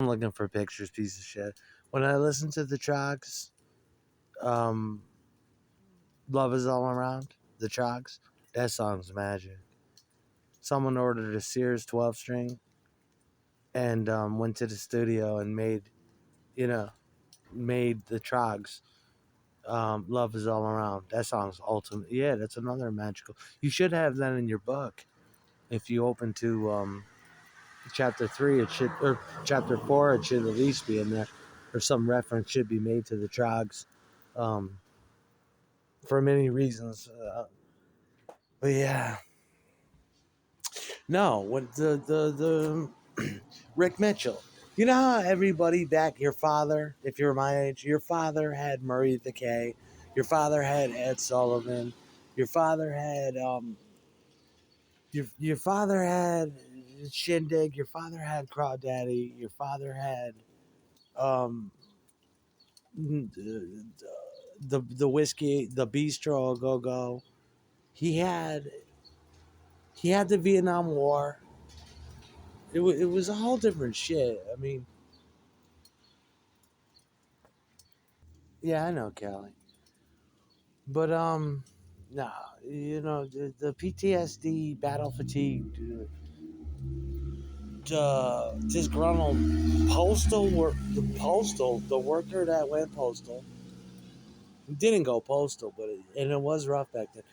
wasn't looking for pictures, piece of shit. When I listened to the tracks, um, Love Is All Around, the tracks, that song's magic. Someone ordered a Sears 12 string and went to the studio and you know, made the tracks. Love Is All Around. That song's ultimate. Yeah, that's another magical. You should have that in your book. If you open to chapter 3, it should, or chapter 4, it should at least be in there, or some reference should be made to the trogs, um, for many reasons. But yeah, no, when the Rick Mitchell. You know how everybody back, your father, if you're my age, your father had Murray the K, your father had Ed Sullivan, your father had your father had Shindig, your father had Crawdaddy, your father had um the whiskey, the bistro a go go. He had the Vietnam War. It was a whole different shit. I mean, yeah, I know, Kelly, but nah, you know the PTSD, battle fatigue, disgruntled the worker that went postal didn't go postal, but it was rough back then.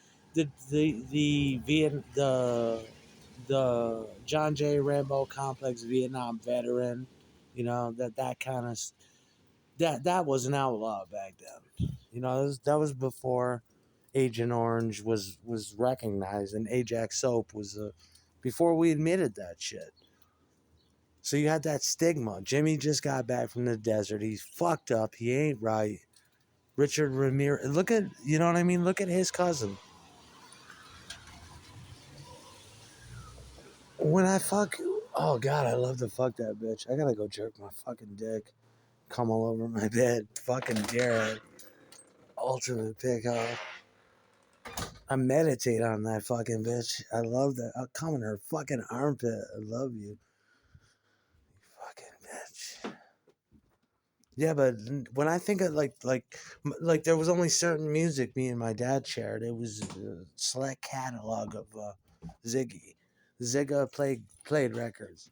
The John J. Rambo complex Vietnam veteran, you know that kind of that was an outlaw back then. You know that was before Agent Orange was recognized and Ajax soap was before we admitted that shit. So you had that stigma. Jimmy just got back from the desert. He's fucked up. He ain't right. Richard Ramirez. Look at, you know what I mean? Look at his cousin. When I fuck, oh God, I love to fuck that bitch. I gotta go jerk my fucking dick. Come all over my bed. Fucking Jared. Ultimate pickup. I meditate on that fucking bitch. I love that. I'll come in her fucking armpit. I love you. Fucking bitch. Yeah, but when I think of like there was only certain music me and my dad shared. It was a select catalog of Ziggy. Zigga played records,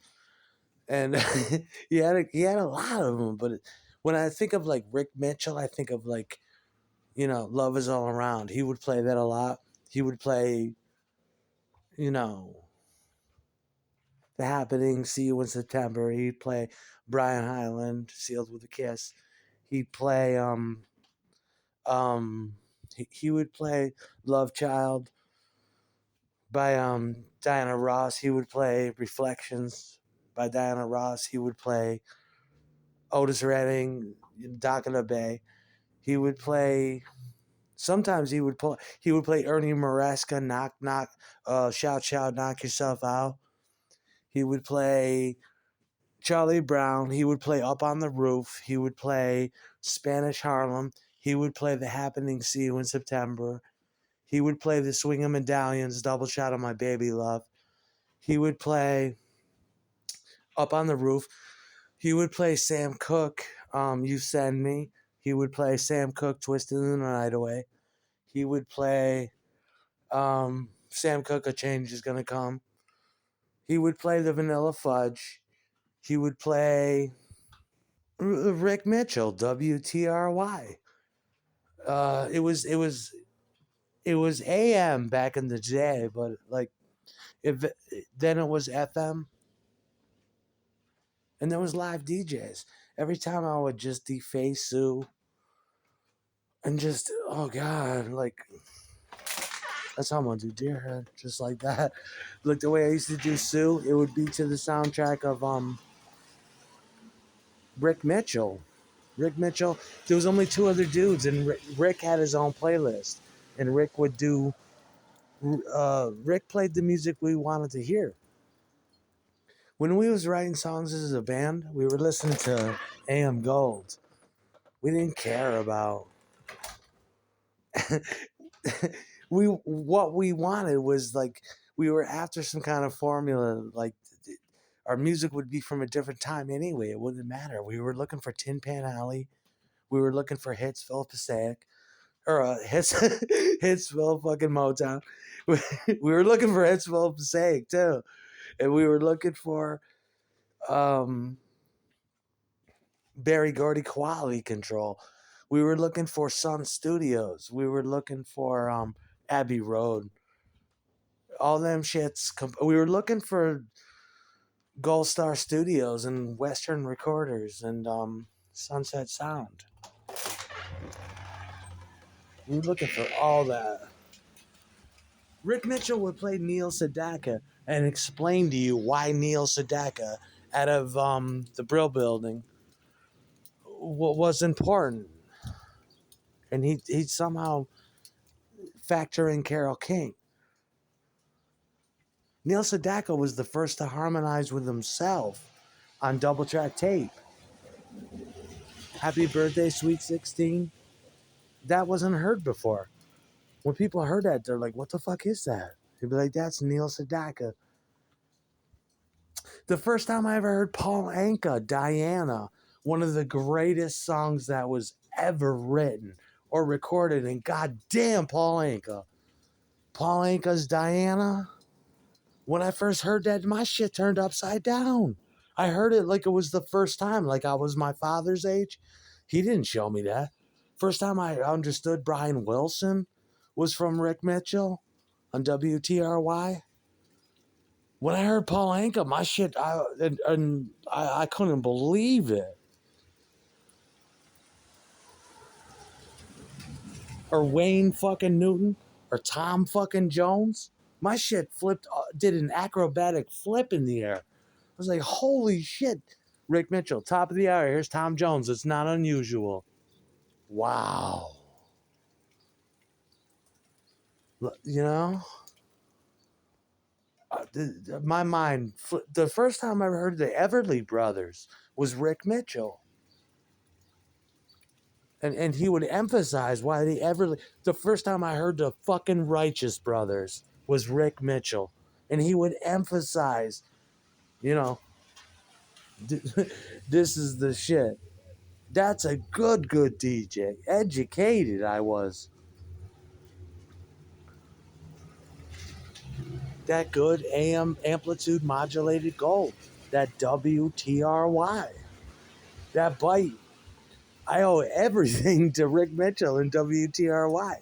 and he had a lot of them. But when I think of like Rick Mitchell, I think of like Love Is All Around. He would play that a lot. He would play you know The Happening, See You in September. He'd play Brian Hyland, Sealed with a Kiss. He'd play he would play Love Child by Diana Ross. He would play Reflections by Diana Ross. He would play Otis Redding, Dock in the Bay. He would play. Sometimes he would play Ernie Maresca, Knock Knock, Shout Shout, Knock Yourself Out. He would play Charlie Brown. He would play Up on the Roof. He would play Spanish Harlem. He would play The Happening, See You in September. He would play The Swing of Medallions, Double Shot of My Baby Love. He would play Up on the Roof. He would play Sam Cooke, You Send Me. He would play Sam Cooke, Twisted the Night Away. He would play Sam Cooke, A Change Is Gonna Come. He would play The Vanilla Fudge. He would play Rick Mitchell, WTRY. It was AM back in the day, but like if then it was FM, and there was live DJs. Every time I would just deface Sue and just oh god, like that's how I'm gonna do Deerhead, just like that. Like the way I used to do Sue, it would be to the soundtrack of Rick Mitchell. Rick Mitchell. There was only two other dudes, and Rick had his own playlist, and Rick would do. Rick played the music we wanted to hear. When we was writing songs as a band, we were listening to AM Gold. We didn't care about what we wanted was like we were after some kind of formula. Like Our music would be from a different time anyway. It wouldn't matter. We were looking for Tin Pan Alley. We were looking for Hitsville Passaic. Or Hitsville fucking Motown. We were looking for Hitsville Passaic too. And we were looking for um, Barry Gordy Quality Control. We were looking for Sun Studios. We were looking for Abbey Road. All them shits. We were looking for Gold Star Studios and Western Recorders and Sunset Sound. We were looking for all that. Rick Mitchell would play Neil Sedaka and explain to you why Neil Sedaka out of the Brill Building was important. And he'd somehow factor in Carole King. Neil Sedaka was the first to harmonize with himself on double track tape. Happy Birthday, Sweet 16. That wasn't heard before. When people heard that, they're like, what the fuck is that? He'd be like, that's Neil Sedaka. The first time I ever heard Paul Anka, Diana, one of the greatest songs that was ever written or recorded, and goddamn Paul Anka. Paul Anka's Diana. When I first heard that, my shit turned upside down. I heard it like it was the first time, like I was my father's age. He didn't show me that. First time I understood Brian Wilson was from Rick Mitchell on WTRY. When I heard Paul Anka, my shit, I couldn't believe it. Or Wayne fucking Newton, or Tom fucking Jones. My shit flipped, did an acrobatic flip in the air. I was like, holy shit. Rick Mitchell, top of the hour. Here's Tom Jones. It's not unusual. Wow. You know? My mind, the first time I ever heard the Everly Brothers was Rick Mitchell. And he would emphasize why the first time I heard the fucking Righteous Brothers was Rick Mitchell. And he would emphasize, you know, this is the shit. That's a good DJ. Educated I was. That good AM amplitude modulated gold. That WTRY. That bite. I owe everything to Rick Mitchell and WTRY.